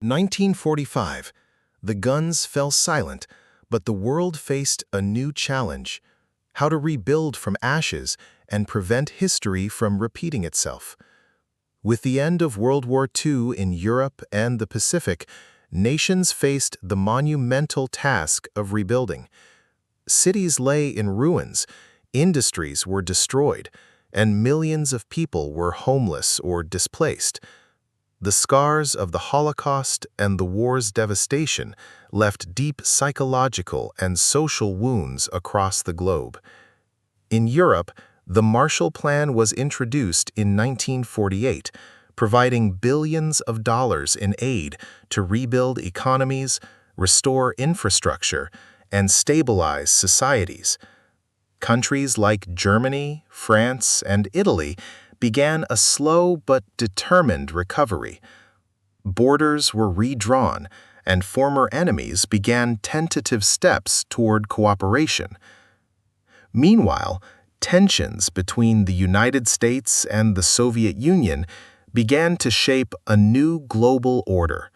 1945. The guns fell silent, but the world faced a new challenge: how to rebuild from ashes and prevent history from repeating itself. With the end of World War II in Europe and the Pacific, nations faced the monumental task of rebuilding. Cities lay in ruins, industries were destroyed, and millions of people were homeless or displaced. The scars of the Holocaust and the war's devastation left deep psychological and social wounds across the globe. In Europe, the Marshall Plan was introduced in 1948, providing billions of dollars in aid to rebuild economies, restore infrastructure, and stabilize societies. Countries like Germany, France, and Italy began a slow but determined recovery. Borders were redrawn, and former enemies began tentative steps toward cooperation. Meanwhile, tensions between the United States and the Soviet Union began to shape a new global order.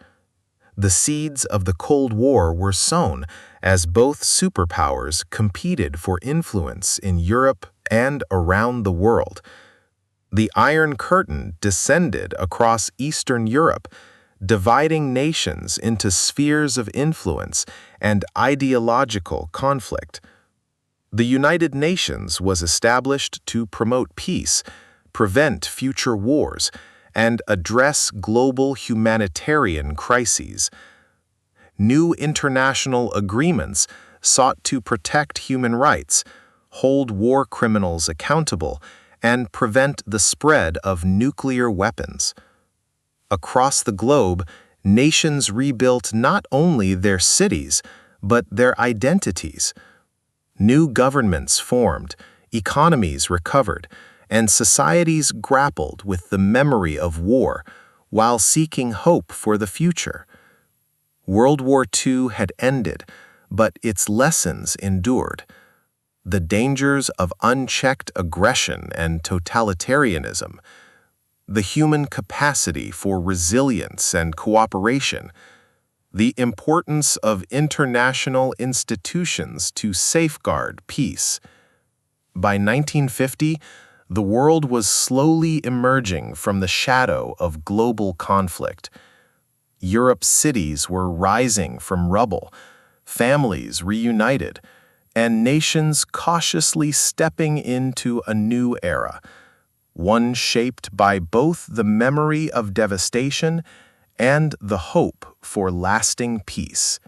The seeds of the Cold War were sown as both superpowers competed for influence in Europe and around the world. The Iron Curtain descended across Eastern Europe, dividing nations into spheres of influence and ideological conflict. The United Nations was established to promote peace, prevent future wars, and address global humanitarian crises. New international agreements sought to protect human rights, hold war criminals accountable, and prevent the spread of nuclear weapons. Across the globe, nations rebuilt not only their cities, but their identities. New governments formed, economies recovered, and societies grappled with the memory of war while seeking hope for the future. World War II had ended, but its lessons endured. The dangers of unchecked aggression and totalitarianism, the human capacity for resilience and cooperation, the importance of international institutions to safeguard peace. By 1950, the world was slowly emerging from the shadow of global conflict. Europe's cities were rising from rubble, families reunited, and nations cautiously stepping into a new era, one shaped by both the memory of devastation and the hope for lasting peace.